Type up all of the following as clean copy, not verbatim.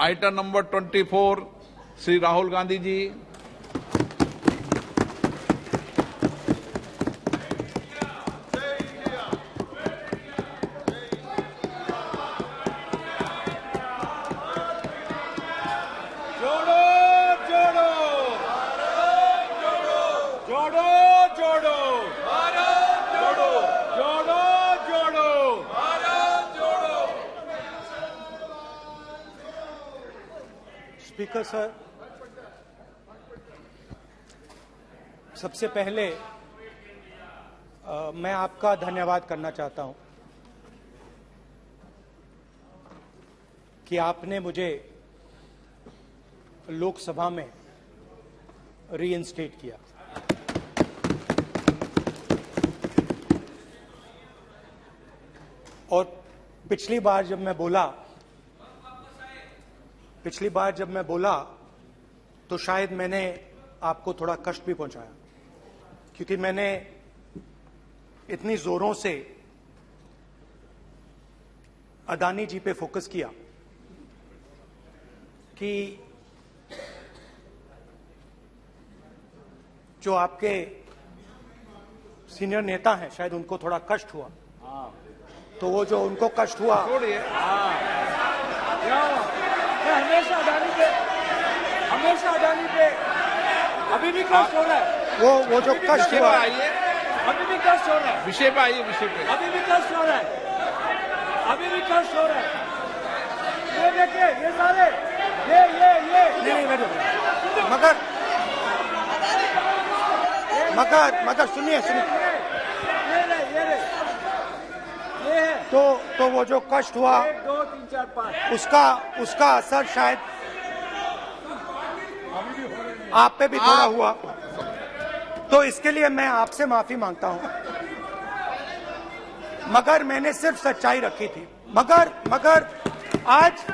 Item number 24 Shri Rahul Gandhi ji. जोड़ो जोड़ो जोड़ो जोड़ो जोड़ो जोड़ो जोड़ो स्पीकर सर, सबसे पहले मैं आपका धन्यवाद करना चाहता हूं कि आपने मुझे लोकसभा में रीइंस्टेट किया। और पिछली बार जब मैं बोला तो शायद मैंने आपको थोड़ा कष्ट भी पहुंचाया, क्योंकि मैंने इतनी जोरों से अदानी जी पे फोकस किया कि जो आपके सीनियर नेता हैं शायद उनको थोड़ा कष्ट हुआ। तो वो जो उनको कष्ट हुआ, हमेशा अडानी पे अभी भी कष्ट हो रहा है। वो जो कष्ट हुआ, अभी भी कष्ट हो रहा है। विषय पे आइए, विषय पे। अभी भी कष्ट हो रहा है। अभी भी कष्ट हो रहा है। ये देखिए, ये सारे नहीं मगर सुनिए ये है। तो वो जो कष्ट हुआ 1 2 3 4 5 उसका असर शायद आप पे भी थोड़ा हुआ। तो इसके लिए मैं आपसे माफी मांगता हूं, मगर मैंने सिर्फ सच्चाई रखी थी। मगर आज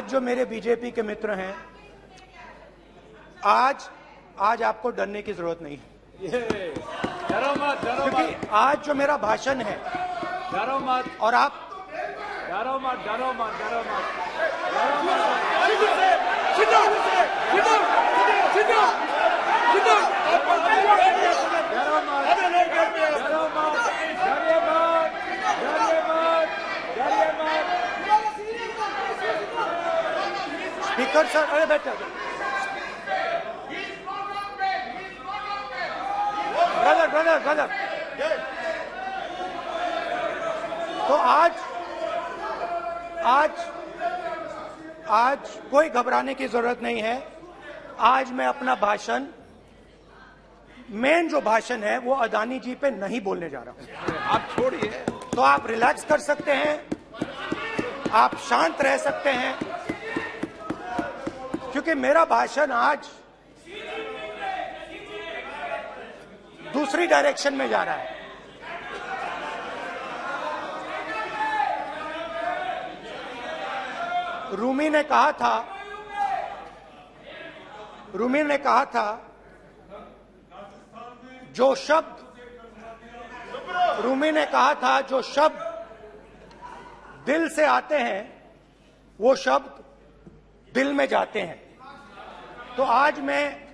जो मेरे बीजेपी के मित्र हैं, आज आपको डरने की जरूरत नहीं है, डरो मत क्योंकि आज जो मेरा भाषण है, डरो मत और आप डरो मत स्पीकर सर, अरे बैठे ब्रदर। तो आज कोई घबराने की जरूरत नहीं है। आज मैं अपना भाषण, मेन जो भाषण है वो अदानी जी पे नहीं बोलने जा रहा हूं। आप छोड़िए, तो आप रिलैक्स कर सकते हैं, आप शांत रह सकते हैं, क्योंकि मेरा भाषण आज दूसरी डायरेक्शन में जा रहा है। रूमी ने कहा था जो शब्द दिल से आते हैं वो शब्द दिल में जाते हैं। तो आज मैं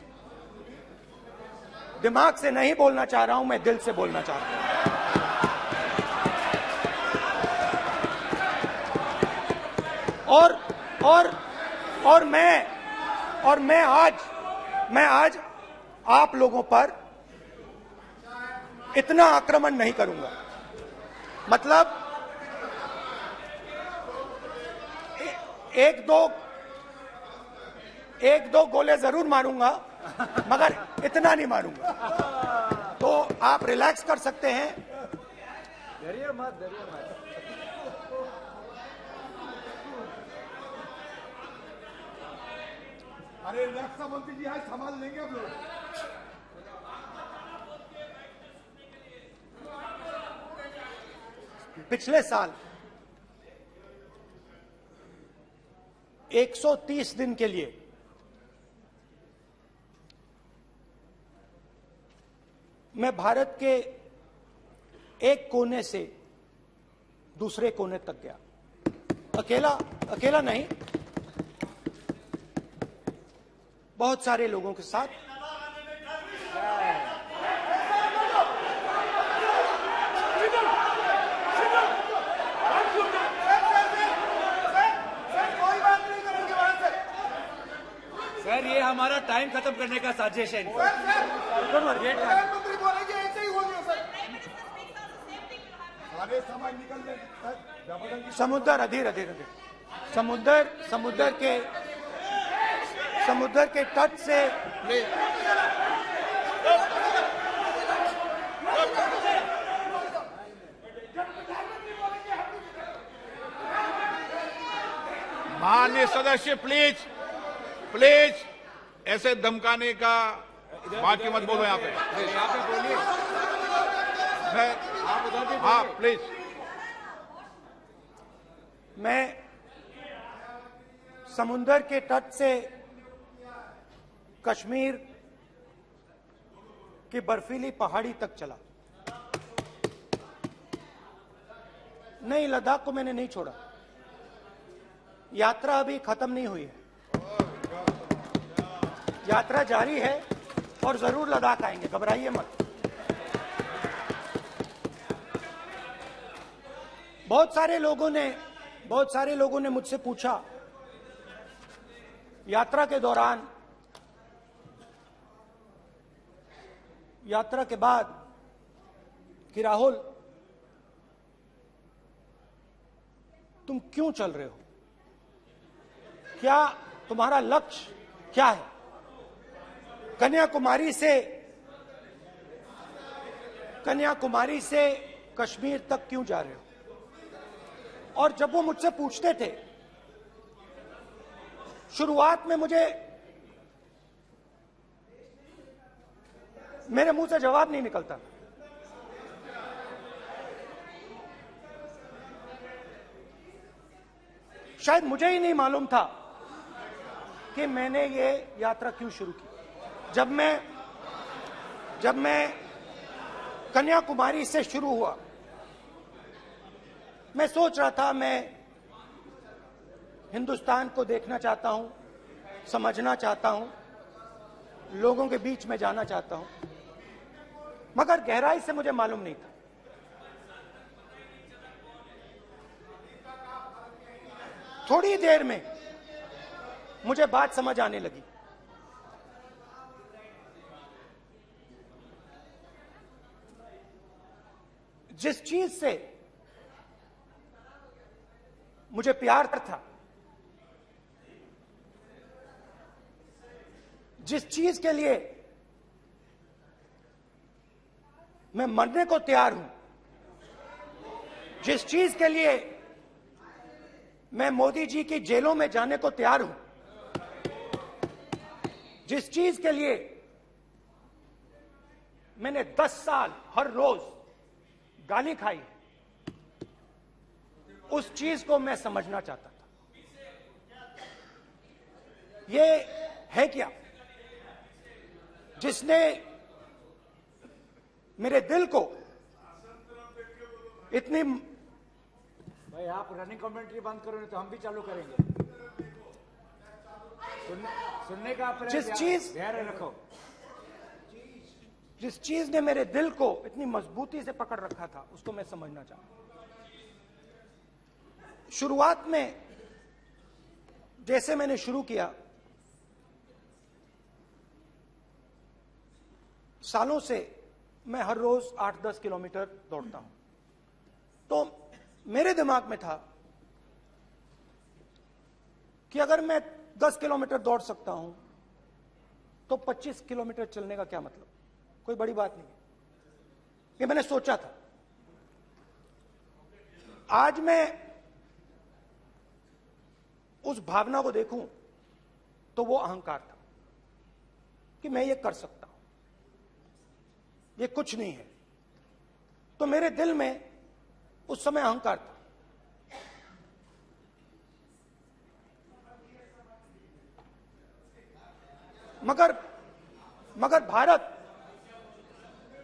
दिमाग से नहीं बोलना चाह रहा हूं, मैं दिल से बोलना चाह रहा हूं। और मैं आज आप लोगों पर इतना आक्रमण नहीं करूंगा। मतलब एक दो गोले जरूर मारूंगा, मगर इतना नहीं मारूंगा। तो आप रिलैक्स कर सकते हैं। डरिए मत अरे रक्षा मंत्री जी, आज संभाल लेंगे आप लोग। पिछले साल 130 दिन के लिए मैं भारत के एक कोने से दूसरे कोने तक गया। अकेला नहीं, बहुत सारे लोगों के साथ। सर ये हमारा टाइम खत्म करने का साजिश है। प्रधानमंत्री बोलेंगे ऐसे ही हो गया सर। सारे समाज निकल गए सर, जबरदस्ती। समुद्र अधीर समुद्र के तट से माननीय सदस्य प्लीज प्लीज ऐसे धमकाने का बात की मत बोलो यहाँ पे। यहाँ पे बोलिए, आप उधर भी हाँ प्लीज। मैं समुद्र के तट से कश्मीर की बर्फीली पहाड़ी तक चला। नहीं, लद्दाख को मैंने नहीं छोड़ा। यात्रा अभी खत्म नहीं हुई है, यात्रा जारी है और जरूर लद्दाख आएंगे, घबराइए मत। बहुत सारे लोगों ने मुझसे पूछा यात्रा के दौरान, यात्रा के बाद कि राहुल तुम क्यों चल रहे हो, क्या तुम्हारा लक्ष्य क्या है, कन्याकुमारी से कश्मीर तक क्यों जा रहे हो। और जब वो मुझसे पूछते थे, शुरुआत में मेरे मुंह से जवाब नहीं निकलता। शायद मुझे ही नहीं मालूम था कि मैंने ये यात्रा क्यों शुरू की। जब मैं कन्याकुमारी से शुरू हुआ, मैं सोच रहा था मैं हिंदुस्तान को देखना चाहता हूं, समझना चाहता हूं, लोगों के बीच में जाना चाहता हूं, मगर गहराई से मुझे मालूम नहीं था। थोड़ी देर में मुझे बात समझ आने लगी। जिस चीज से मुझे प्यार था, जिस चीज के लिए मैं मरने को तैयार हूं, जिस चीज के लिए मैं मोदी जी की जेलों में जाने को तैयार हूं, जिस चीज के लिए मैंने 10 साल हर रोज गाली खाई, उस चीज को मैं समझना चाहता था। ये है क्या जिसने मेरे दिल को इतनी। भाई आप रनिंग कमेंट्री बंद करो, नहीं तो हम भी चालू करेंगे। सुनने का धैर्य रखो। जिस चीज ने मेरे दिल को इतनी मजबूती से पकड़ रखा था, उसको मैं समझना चाहता। शुरुआत में जैसे मैंने शुरू किया, सालों से मैं हर रोज 8-10 किलोमीटर दौड़ता हूं, तो मेरे दिमाग में था कि अगर मैं 10 किलोमीटर दौड़ सकता हूं तो 25 किलोमीटर चलने का क्या मतलब, कोई बड़ी बात नहीं। ये मैंने सोचा था। आज मैं उस भावना को देखूं तो वो अहंकार था कि मैं ये कर सकता हूं, ये कुछ नहीं है। तो मेरे दिल में उस समय अहंकार था। मगर भारत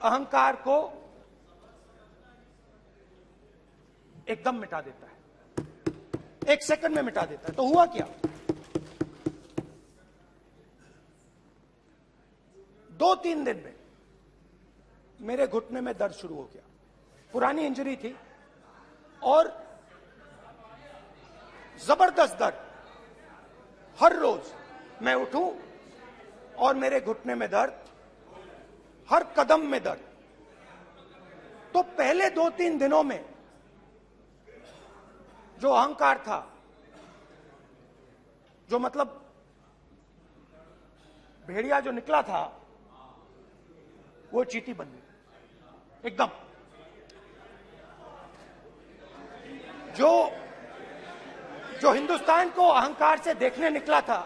अहंकार को एकदम मिटा देता है, 1 सेकंड में मिटा देता है। तो हुआ क्या, 2-3 दिन में मेरे घुटने में दर्द शुरू हो गया। पुरानी इंजरी थी और जबरदस्त दर्द। हर रोज मैं उठूं और मेरे घुटने में दर्द, हर कदम में दर्द। तो पहले 2-3 दिनों में जो अहंकार था, जो मतलब भेड़िया जो निकला था, वो चींटी बन गई एकदम। जो हिंदुस्तान को अहंकार से देखने निकला था,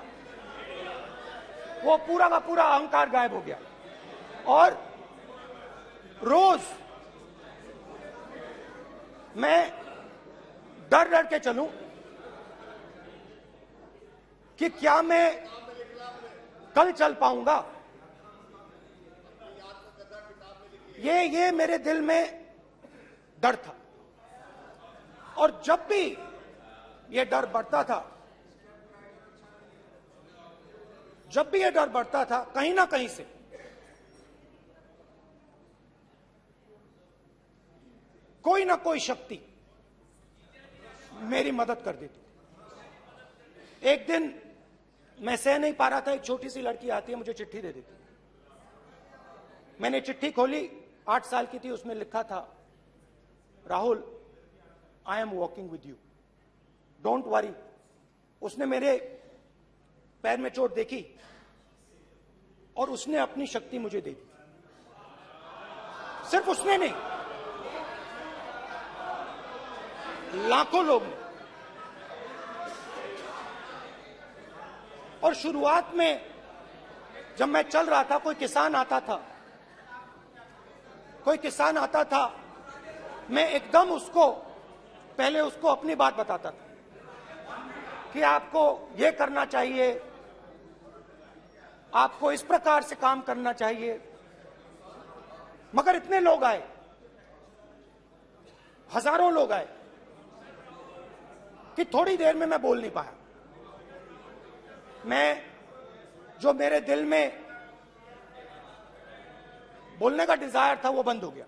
वो पूरा का पूरा अहंकार गायब हो गया। और रोज मैं डर डर के चलूं कि क्या मैं कल चल पाऊंगा। ये मेरे दिल में डर था। और जब भी ये डर बढ़ता था, कहीं ना कहीं से कोई ना कोई शक्ति मेरी मदद कर देती। एक दिन मैं सह नहीं पा रहा था, एक छोटी सी लड़की आती है, मुझे चिट्ठी दे देती। मैंने चिट्ठी खोली, 8 साल की थी, उसमें लिखा था, Rahul, I am walking with you, don't worry. उसने मेरे पैर में चोट देखी और उसने अपनी शक्ति मुझे दे दी। सिर्फ उसने नहीं, लाखों लोग ने। और शुरुआत में जब मैं चल रहा था, कोई किसान आता था, मैं एकदम पहले उसको अपनी बात बताता था कि आपको ये करना चाहिए, आपको इस प्रकार से काम करना चाहिए। मगर इतने लोग आए, हजारों लोग आए, कि थोड़ी देर में मैं बोल नहीं पाया। जो मेरे दिल में बोलने का डिजायर था, वो बंद हो गया।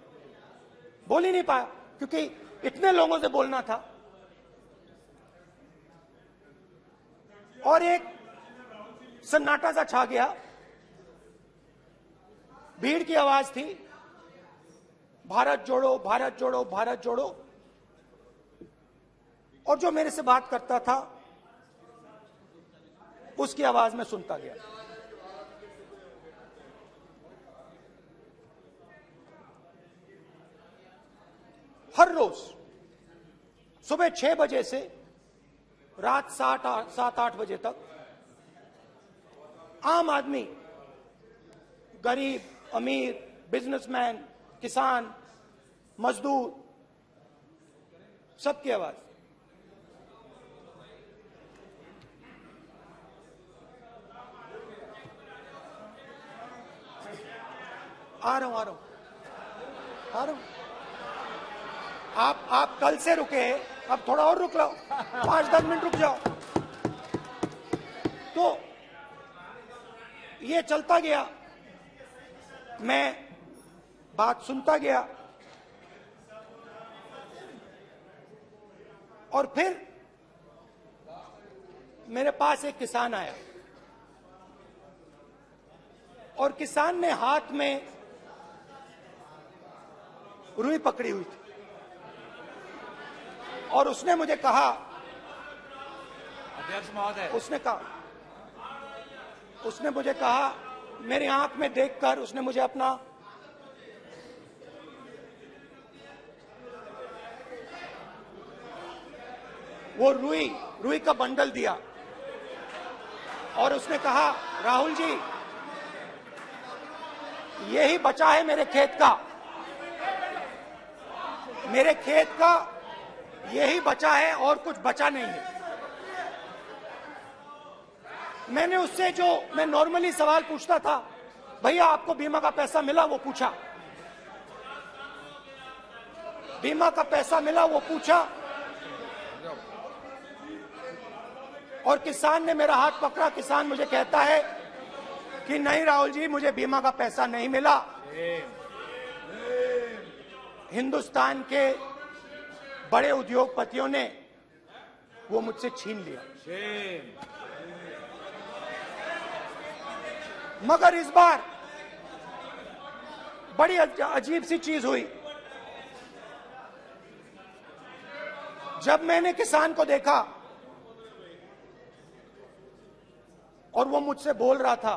बोल ही नहीं पाया, क्योंकि इतने लोगों से बोलना था। और एक सन्नाटा सा छा गया, भीड़ की आवाज थी, भारत जोड़ो, भारत जोड़ो, भारत जोड़ो। और जो मेरे से बात करता था, उसकी आवाज में सुनता गया। हर रोज सुबह 6 बजे से रात 7-8 बजे तक आम आदमी, गरीब, अमीर, बिजनेसमैन, किसान, मजदूर, सबकी आवाज। आ रहा हूं। आप कल से रुके, अब थोड़ा और रुक लो, 5-10 मिनट रुक जाओ। तो ये चलता गया, मैं बात सुनता गया। और फिर मेरे पास एक किसान आया, और किसान ने हाथ में रुई पकड़ी हुई थी, और उसने मुझे कहा, अध्यक्ष महोदय, उसने मुझे कहा, मेरी आंख में देखकर उसने मुझे अपना वो रुई का बंडल दिया, और उसने कहा, राहुल जी, यही बचा है मेरे खेत का, यही बचा है, और कुछ बचा नहीं है। मैंने उससे, जो मैं नॉर्मली सवाल पूछता था, भैया आपको बीमा का पैसा मिला, वो पूछा। बीमा का पैसा मिला, वो पूछा। और किसान ने मेरा हाथ पकड़ा। किसान मुझे कहता है कि नहीं राहुल जी, मुझे बीमा का पैसा नहीं मिला। हिंदुस्तान के बड़े उद्योगपतियों ने वो मुझसे छीन लिया। मगर इस बार बड़ी अजीब सी चीज हुई। जब मैंने किसान को देखा और वो मुझसे बोल रहा था,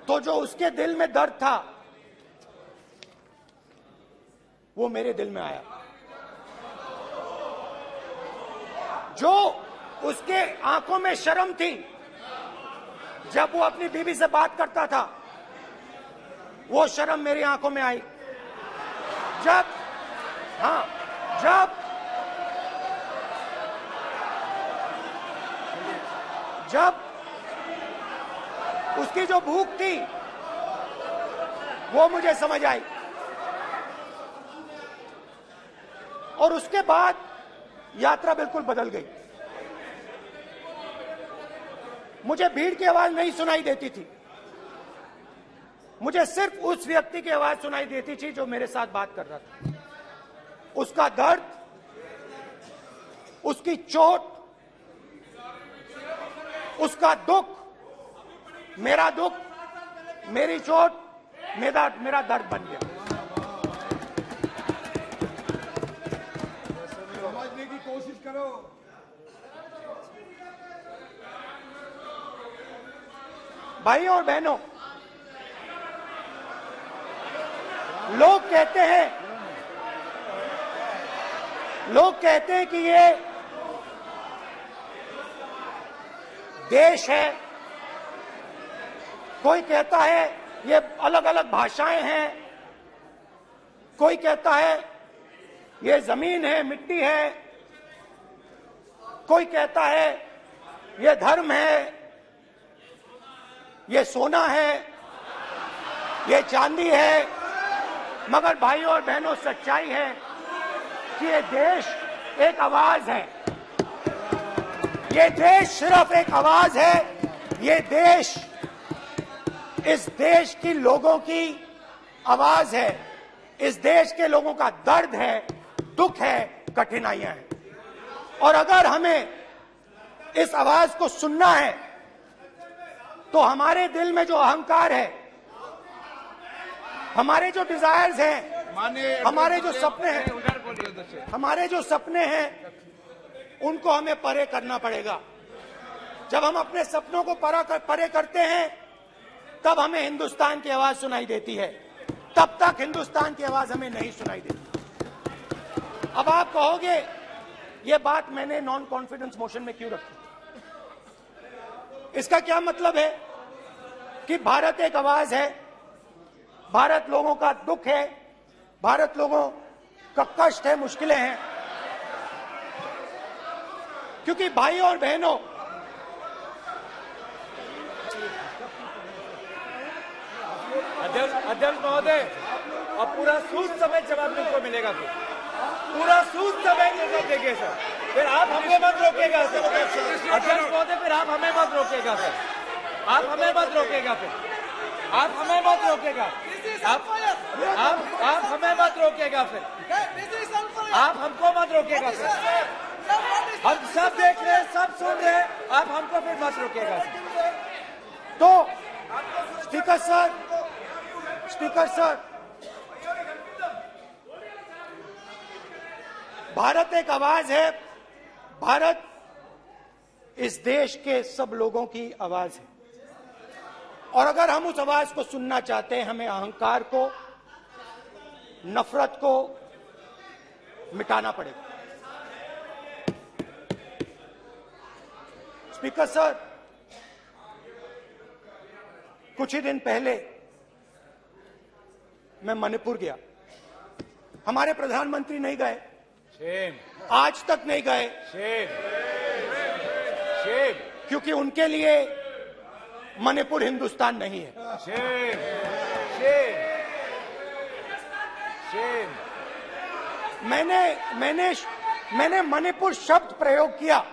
तो जो उसके दिल में दर्द था वो मेरे दिल में आया। जो उसके आंखों में शर्म थी जब वो अपनी बीवी से बात करता था, वो शर्म मेरी आंखों में आई। जब उसकी जो भूख थी वो मुझे समझ आई। और उसके बाद यात्रा बिल्कुल बदल गई। मुझे भीड़ की आवाज नहीं सुनाई देती थी, मुझे सिर्फ उस व्यक्ति की आवाज सुनाई देती थी जो मेरे साथ बात कर रहा था। उसका दर्द, उसकी चोट, उसका दुख, मेरा दुख, मेरी चोट, मेरा दर्द बन गया। समझने की कोशिश करो। भाइयों और बहनों, लोग कहते हैं कि ये देश है, कोई कहता है ये अलग अलग भाषाएं हैं, कोई कहता है ये जमीन है, मिट्टी है, कोई कहता है ये धर्म है, ये सोना है, ये चांदी है। मगर भाइयों और बहनों, सच्चाई है कि ये देश एक आवाज है। ये देश सिर्फ एक आवाज है। ये देश, इस देश की लोगों की आवाज है। इस देश के लोगों का दर्द है, दुख है, कठिनाइयां हैं। और अगर हमें इस आवाज को सुनना है तो हमारे दिल में जो अहंकार है, हमारे जो डिजायर्स हैं, हमारे जो सपने हैं, उनको हमें परे करना पड़ेगा। जब हम अपने सपनों को परे करते हैं तब हमें हिंदुस्तान की आवाज सुनाई देती है, तब तक हिंदुस्तान की आवाज हमें नहीं सुनाई देती। अब आप कहोगे ये बात मैंने नॉन कॉन्फिडेंस मोशन में क्यों रखी? इसका क्या मतलब है कि भारत एक आवाज है, भारत लोगों का दुख है, भारत लोगों का कष्ट है, मुश्किलें हैं। क्योंकि भाइयों और बहनों, अध्यक्ष महोदय, अब पूरा सूद समेत जवाब तुमको मिलेगा। पूरा सूद समेत जवाब देंगे सर। फिर आप हमें मत रोकेगा सर। अध्यक्ष महोदय, फिर आप हमें मत रोकेगा सर। आप हमें मत रोकेगा। फिर आप हमें मत रोकेगा। आप हमें मत रोकेगा। फिर आप हमको मत रोकेगा सर। हम सब देख रहे हैं, सब सुन रहे हैं, आप हमको फिर मत रोकेगा सर। तो स्पीकर सर, भारत एक आवाज है। भारत इस देश के सब लोगों की आवाज है। और अगर हम उस आवाज को सुनना चाहते हैं, हमें अहंकार को, नफरत को मिटाना पड़ेगा। स्पीकर सर, कुछ ही दिन पहले मैं मणिपुर गया। हमारे प्रधानमंत्री नहीं गए, आज तक नहीं गए, क्योंकि उनके लिए मणिपुर हिंदुस्तान नहीं है। मैंने मणिपुर शब्द प्रयोग किया,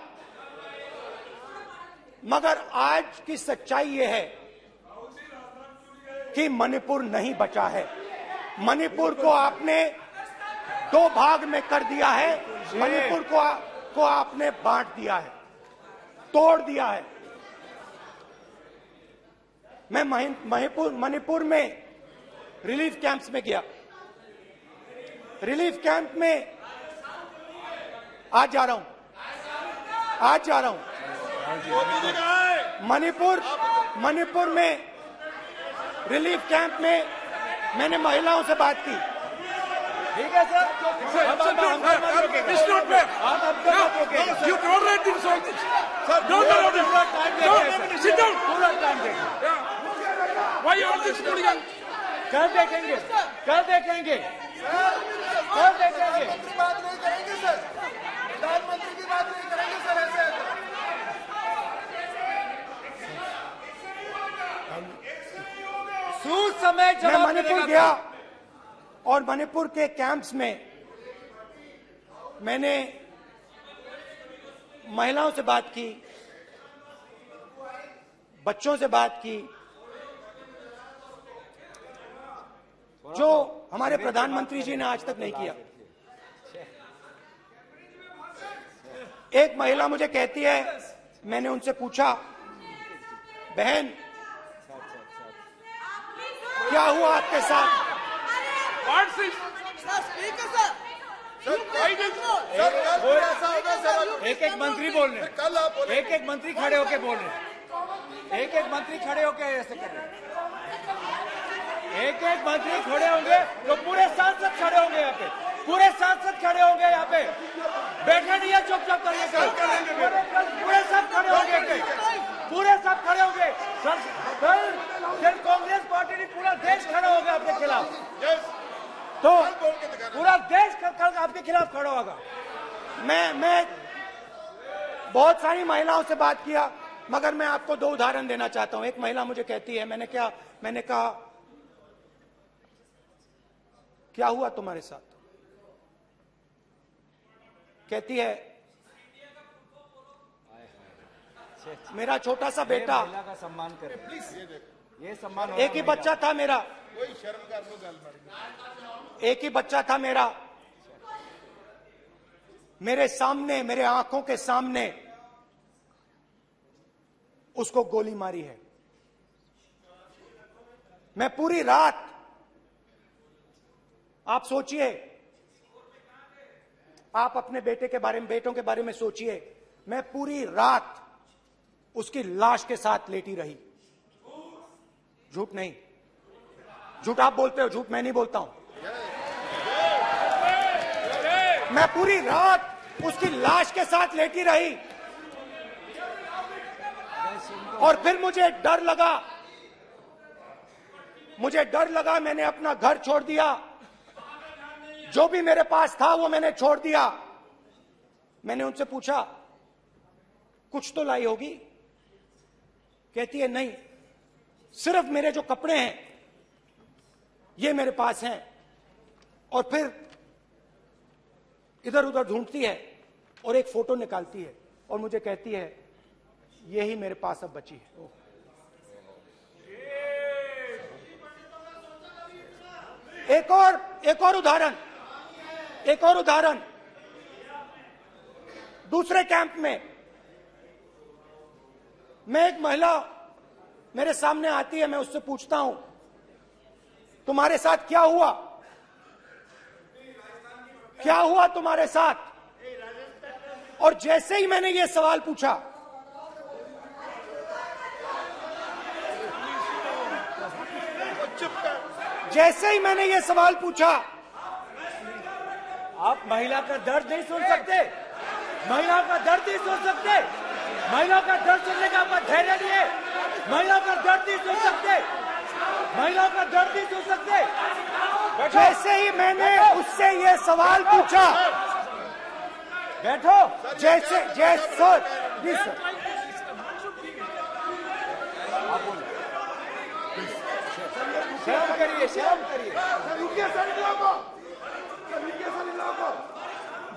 मगर आज की सच्चाई यह है कि मणिपुर नहीं बचा है। मणिपुर को आपने दो भाग में कर दिया है। मणिपुर को आपने बांट दिया है, तोड़ दिया है। मैं मणिपुर में रिलीफ कैंप्स में गया। रिलीफ कैंप में आज जा रहा हूं। मणिपुर में रिलीफ कैंप में मैंने महिलाओं से बात की। ठीक है सर, अब हम मत रोकेंगे। It's not fair. आप हमको मत रोकेंगे। You tolerate this all this. Sir, Don't allow this. पूरा टाइम देंगे Don't सर। sit down. पूरा टाइम देंगे। Yeah. Why all this hooligan? कल देखेंगे। प्रधानमंत्री की बात नहीं करेंगे सर, प्रधानमंत्री की बात नहीं करेंगे सर ऐसे। सूद समय मैं जवाब मणिपुर मिलेगा। गया और मणिपुर के कैंप्स में मैंने महिलाओं से बात की, बच्चों से बात की, जो हमारे प्रधानमंत्री जी ने आज तक नहीं किया। एक महिला मुझे कहती है, मैंने उनसे पूछा, बहन क्या हुआ आपके साथ? What's this? कल ऐसा होगा सर, एक एक मंत्री बोल रहे हैं। कल आप बोले एक एक मंत्री खड़े होके बोल रहे हैं। एक एक मंत्री खड़े होके ऐसे कर रहे हैं। एक एक मंत्री खड़े होंगे तो पूरे सांसद खड़े होंगे यहाँ पे। पूरे सांसद खड़े होंगे यहाँ पे। बैठे नहीं है, चुपचाप करिए। पूरे सब खड़े होंगे। पूरे सब खड़े होंगे। कल कांग्रेस पार्टी ने पूरा देश खड़ा होगा आपके खिलाफ। तो पूरा देश कल आपके खिलाफ खड़ा होगा। मैं बहुत सारी महिलाओं से बात किया, मगर मैं आपको दो उदाहरण देना चाहता हूं। एक महिला मुझे कहती है, मैंने कहा क्या हुआ तुम्हारे साथ? कहती है, मेरा छोटा सा बेटा, महिला का सम्मान करें प्लीज। ये सम्मान एक ही बच्चा था मेरा, कोई शर्म कर लो गल मारी। एक ही बच्चा था मेरा, मेरे सामने, मेरे आंखों के सामने उसको गोली मारी है। मैं पूरी रात, आप सोचिए, आप अपने बेटों के बारे में सोचिए, मैं पूरी रात उसकी लाश के साथ लेटी रही। झूठ नहीं, झूठ आप बोलते हो, झूठ मैं नहीं बोलता हूं। मैं पूरी रात उसकी लाश के साथ लेटी रही और फिर मुझे डर लगा, मैंने अपना घर छोड़ दिया, जो भी मेरे पास था वो मैंने छोड़ दिया। मैंने उनसे पूछा, कुछ तो लाई होगी? कहती है, नहीं, सिर्फ मेरे जो कपड़े हैं ये मेरे पास हैं। और फिर इधर उधर ढूंढती है और एक फोटो निकालती है और मुझे कहती है, यही मेरे पास अब बची है। एक और उदाहरण, दूसरे कैंप में मैं, एक महिला मेरे सामने आती है, मैं उससे पूछता हूं, तुम्हारे साथ क्या हुआ? क्या हुआ तुम्हारे साथ? और जैसे ही मैंने ये सवाल पूछा, आप महिला का दर्द नहीं सुन सकते? महिला का दर्द नहीं सुन सकते? महिला का दर्द सुनने का आपका धैर्य नहीं है? महिला का दर्द नहीं सुन सकते? महिला का दर्द नहीं सुन सकते? जैसे ही मैंने उससे ये सवाल पूछा, बैठो। जैसे सर, प्लीज सर, शर्म करिए, शर्म करिए।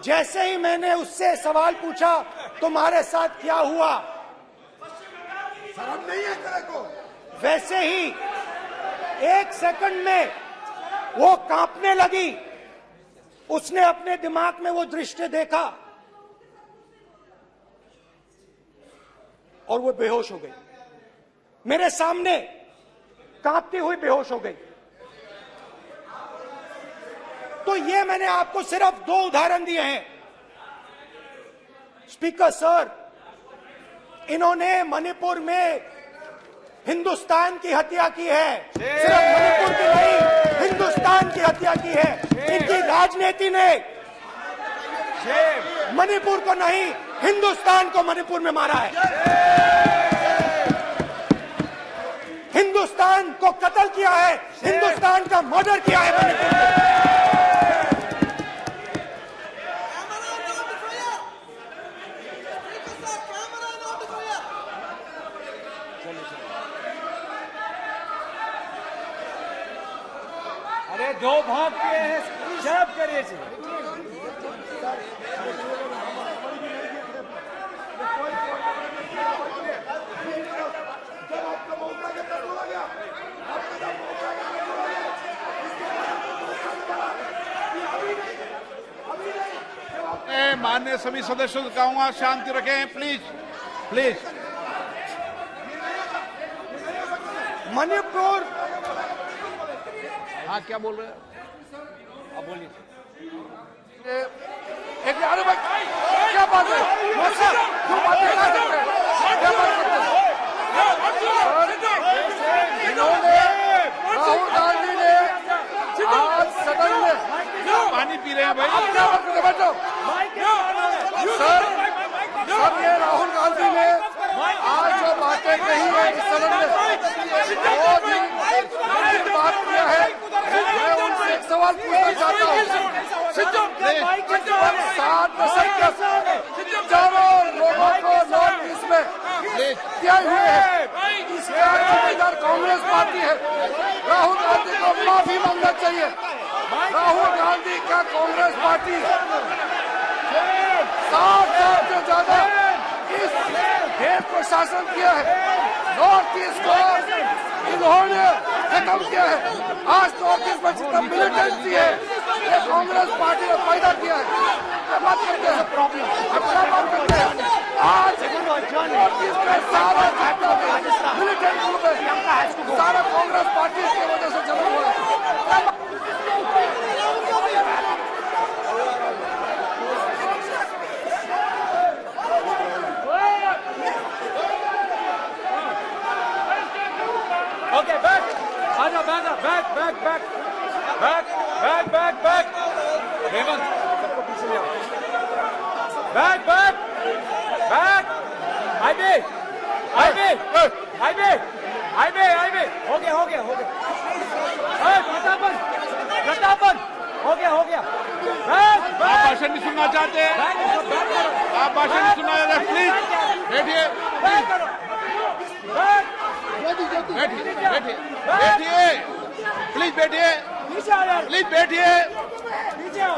जैसे ही मैंने उससे सवाल पूछा तुम्हारे साथ क्या हुआ, शर्म नहीं है तेरे को? वैसे ही 1 सेकंड में वो कांपने लगी। उसने अपने दिमाग में वो दृश्य देखा और वो बेहोश हो गई। मेरे सामने कांपती हुई बेहोश हो गई। तो ये मैंने आपको सिर्फ 2 उदाहरण दिए हैं। स्पीकर सर, इन्होंने मणिपुर में हिंदुस्तान की हत्या की है। सिर्फ मणिपुर की नहीं, हिंदुस्तान की हत्या की है। इनकी राजनीति ने मणिपुर को नहीं, हिंदुस्तान को मणिपुर में मारा है। हिंदुस्तान को कत्ल किया है, हिंदुस्तान का मर्डर किया है मणिपुर में। अरे 2 भाग के हैं, शर्म करिए जी। माननीय सभी सदस्यों से कहूंगा शांति रखें, प्लीज प्लीज। मणिपुर, हाँ क्या बोल रहे हैं? अब बोलिए। एक अरे भाई क्या बात है? क्यों बात नहीं कर सकते? क्या बात करते हैं? इन्होंने राहुल गांधी ने आज सदन में पानी पी रहे हैं भाई। आप क्या बात करते? बैठो सर। सर ये राहुल गांधी ने आज जो बातें कही है इस सदन में बहुत ही बात किया है। मैं उनसे एक सवाल पूछना चाहता हूँ। 7 दशक तक चारों लोगों को नॉर्थ ईस्ट में किए हुए हैं, इसका जिम्मेदार कांग्रेस पार्टी है। राहुल गांधी को माफी मांगना चाहिए। राहुल गांधी का कांग्रेस पार्टी 7 साल से ज्यादा इस देश को शासन किया है। नॉर्थ ईस्ट को इन्होंने खत्म किया है। आज नॉर्थ ईस्ट में जितना मिलिटेंसी है ये कांग्रेस पार्टी ने पैदा किया है। क्या बात करते हैं? क्या बात करते हैं? आज नॉर्थ ईस्ट में सारा मिलिटेंट ग्रुप है, सारा कांग्रेस पार्टी की वजह से जमा हुआ है। ओके बैक, आजा back back back back back back back Hemant सबको पीछे ले आओ। Back back back highway highway highway highway highway हो गया प्रतापन हो गया बैक आप बैक भाषण नहीं सुनना चाहते हैं? आप भाषण नहीं सुनना चाहते? प्लीज बैठिए, बैक करो बैक बैठिए बैठिए बैठिए, प्लीज बैठिए, नीचे आओ यार, प्लीज बैठिए, नीचे आओ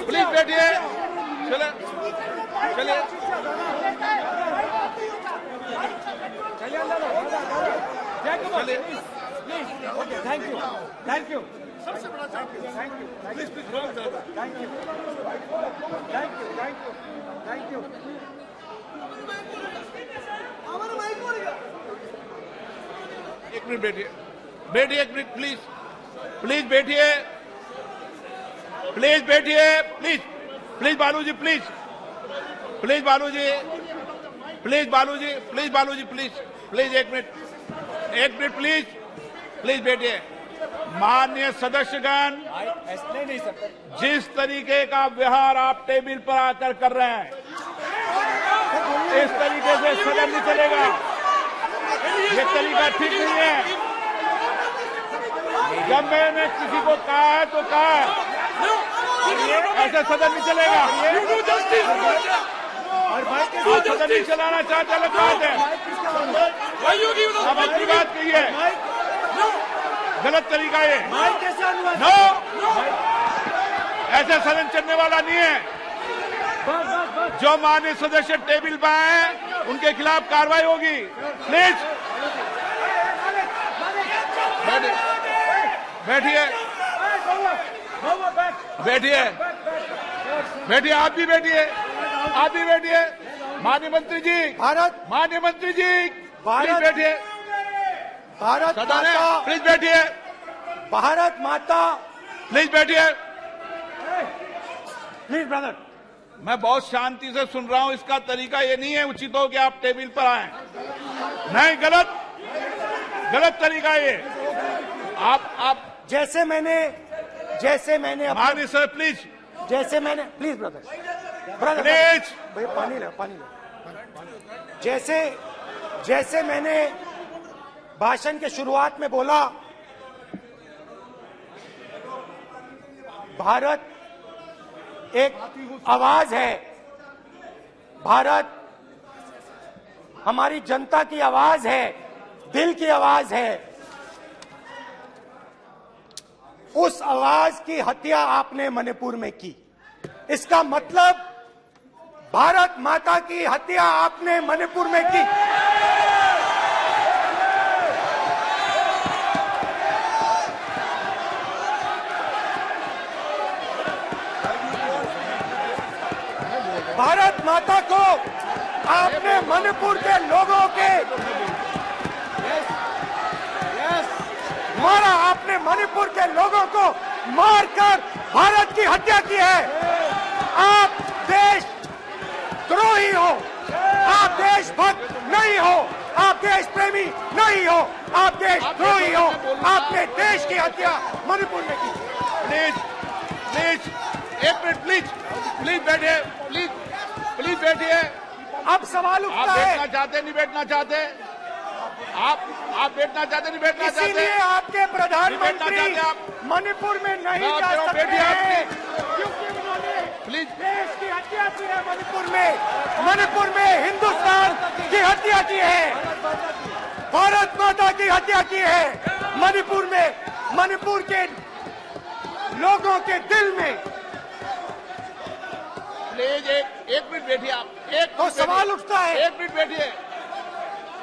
प्लीज बैठिए। चले चलिए चलिए अंदर जय कुमार चलिए। प्लीज ओके थैंक यू सबसे बड़ा thank you please thank you हमारा माइक बोल गया। एक मिनट बैठिए, बैठिए एक मिनट प्लीज, प्लीज बैठिए, प्लीज बैठिए, please please Baluji, please please Baluji, please Baluji, please Baluji, please please एक मिनट प्लीज प्लीज बैठिए। माननीय सदस्यगण, ऐसे नहीं सकते जिस तरीके का व्यवहार आप टेबल पर आकर कर रहे हैं इस तरीके से सदन नहीं चलेगा। ये तरीका ठीक नहीं है। जब मैंने किसी को कहा है तो कहा है, ऐसे सदन नहीं चलेगा। आप सदन नहीं चलाना चाहते अलग बात है, अब अपनी बात कहिए। गलत तरीका है, नो, ऐसे सदन चलने वाला नहीं है। जो माननीय सदस्य टेबल पर आए उनके खिलाफ कार्रवाई होगी। प्लीज बैठिए, बैठिए, बैठिए, आप भी बैठिए, आप भी बैठिए। माननीय मंत्री जी, माननीय मंत्री जी, प्लीज बैठिए। भारत सदन है, माता, प्लीज बैठिए, भारत माता, प्लीज बैठिए। Please brother. मैं बहुत शांति से सुन रहा हूं, इसका तरीका ये नहीं है उचित हो कि आप टेबल पर आए। नहीं, गलत, गलत तरीका ये। आप जैसे मैंने माननीय सर प्लीज, जैसे मैंने, प्लीज ब्रदर, ब्रदर प्लीज, भैया पानी लो, पानी लो। जैसे मैंने भाषण के शुरुआत में बोला, भारत एक आवाज है, भारत हमारी जनता की आवाज है, दिल की आवाज है। उस आवाज की हत्या आपने मणिपुर में की। इसका मतलब भारत माता की हत्या आपने मणिपुर में की। भारत माता को आपने मणिपुर के लोगों के मारा, आपने मणिपुर के लोगों को मारकर भारत की हत्या की है। आप देशद्रोही हो, आप देशभक्त नहीं हो, आप देश प्रेमी नहीं हो, आप देशद्रोही हो। आपने देश की हत्या मणिपुर में की। प्लीज, प्लीज, एक मिनट, प्लीज, प्लीज बैठिए, प्लीज, प्लीज बैठिए। अब सवाल आप उठता है, बैठना चाहते नहीं बैठना चाहते, आप बैठना चाहते नहीं बैठना चाहते, इसीलिए आपके प्रधानमंत्री चाहते आप। मणिपुर में नहीं मैं जा कह रहा हूं, सकते बैठिए आप, हैं, क्योंकि उन्होंने प्लीज। देश की हत्या की है। मणिपुर में हिंदुस्तान की हत्या की है, भारत माता की हत्या की है। मणिपुर में, मणिपुर के लोगों के दिल में। प्लीज एक मिनट बैठिए आप, एक तो मिनट सवाल बैठिए, उठता है, एक मिनट बैठिए,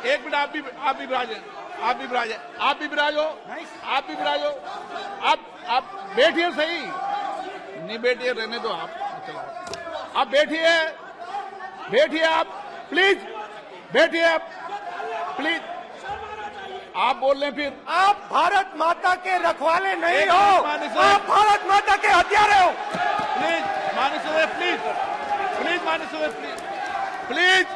एक मिनट। आप भी विराजे, आप भी विराजे, आप भी विराजो, आप भी विराजो। आप बैठिए सही, नहीं बैठिए रहने दो आप, आप बैठिए, बैठिए आप, प्लीज बैठिए आप, प्लीज। आप बोल रहे फिर, आप भारत माता के रखवाले नहीं एक हो, मिनट माननीय सर। आप भारत माता के हत्यारे हो। प्लीज माननीय सदस्य, प्लीज, प्लीज माननीय सदस्य, please, please,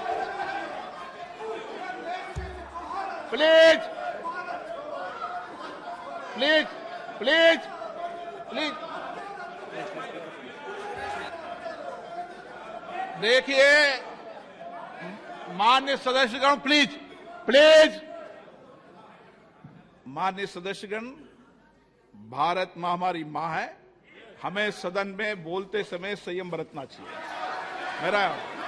please, please, please, please. देखिए माननीय सदस्यगण, प्लीज, प्लीज, माननीय सदस्यगण, भारत मां हमारी मां है, हमें सदन में बोलते समय संयम बरतना चाहिए। मेरा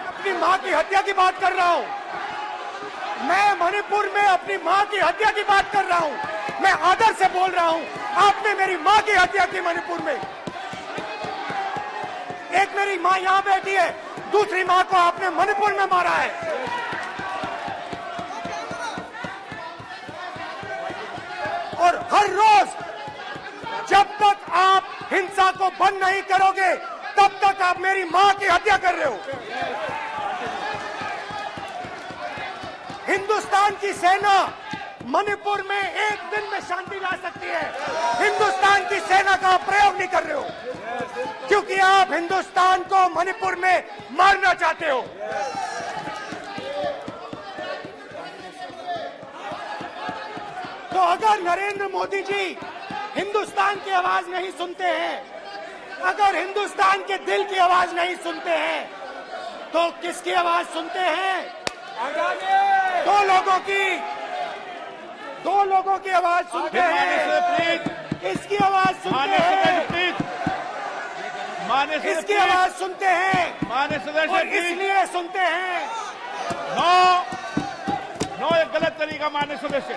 अपनी मां की हत्या की बात कर रहा हूं, मैं मणिपुर में अपनी मां की हत्या की बात कर रहा हूं, मैं आदर से बोल रहा हूं। आपने मेरी मां की हत्या की मणिपुर में। एक मेरी मां यहां बैठी है, दूसरी मां को आपने मणिपुर में मारा है। और हर रोज जब तक आप हिंसा को बंद नहीं करोगे, तब तक आप मेरी मां की हत्या कर रहे हो। हिंदुस्तान की सेना मणिपुर में एक दिन में शांति ला सकती है। हिंदुस्तान की सेना का प्रयोग नहीं कर रहे हो, क्योंकि आप हिंदुस्तान को मणिपुर में मारना चाहते हो। तो अगर नरेंद्र मोदी जी हिंदुस्तान की आवाज नहीं सुनते हैं, अगर हिंदुस्तान के दिल की आवाज नहीं सुनते हैं, तो किसकी आवाज सुनते हैं? दो लोगों की आवाज सुनते हैं। प्लीज, इसकी आवाज सुनते माननीय हैं, सदस्य, प्लीज, माननीय सदस्य, इसकी आवाज सुनते हैं, माननीय सदस्य, और प्लीज। इसलिए सुनते हैं। नो, नो, ये गलत तरीका माननीय सदस्य,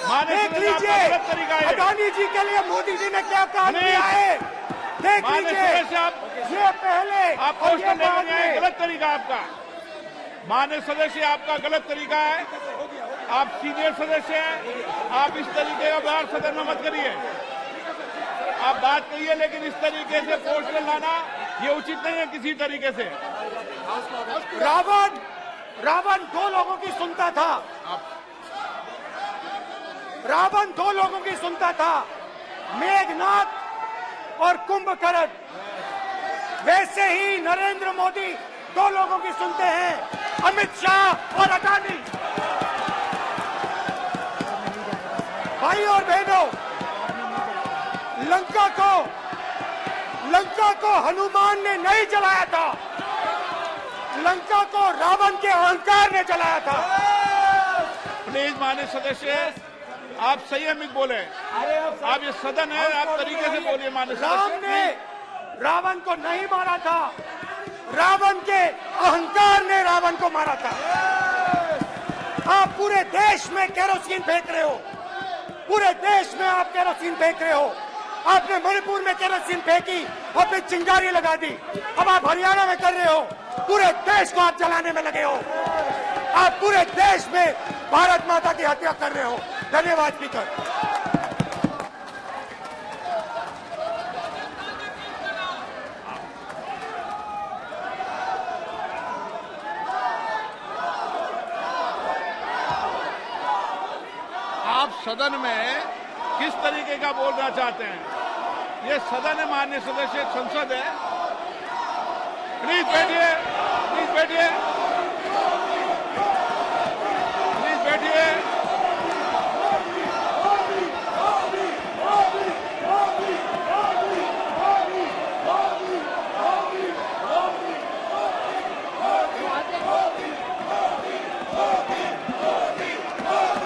माननीय देख सदस्य, आपका लीजिए गलत तरीका है। अडानी जी के लिए मोदी जी ने क्या काम प्लीज। किया है, देख माननीय लीजिए। सदस्य, आप ये पहले आपको और उसको ये लेकर बाद नहीं आए, में। गलत तरीका आपका। माननीय सदस्य, आपका गलत तरीका है। आप सीनियर सदस्य हैं, आप इस तरीके का बाहर सदन में मत करिए। आप बात करिए, लेकिन इस तरीके से पोस्टर लाना ये उचित नहीं है किसी तरीके से। रावण दो लोगों की सुनता था। रावण दो लोगों की सुनता था, मेघनाथ और कुंभकर्ण। वैसे ही नरेंद्र मोदी दो लोगों की सुनते हैं, अमित शाह और अडानी। भाई और बहनों, लंका को हनुमान ने नहीं जलाया था, लंका को रावण के अहंकार ने जलाया था। प्लीज माननीय सदस्य, आप संयमित बोले। आप ये सदन है, आप तरीके से बोलिए। माननीय राम सदस्य, ने रावण को नहीं मारा था, रावण के अहंकार ने रावण को मारा था। आप पूरे देश में केरोसिन फेंक रहे हो, पूरे देश में आप केरोसिन फेंक रहे हो। आपने मणिपुर में केरोसिन फेंकी और फिर चिंगारी लगा दी। अब आप हरियाणा में कर रहे हो, पूरे देश को आप जलाने में लगे हो। आप पूरे देश में भारत माता की हत्या कर रहे हो। धन्यवाद स्पीकर। आप सदन में किस तरीके का बोलना चाहते हैं? ये सदन है माननीय सदस्य, संसद है। प्लीज बैठिए, प्लीज बैठिए।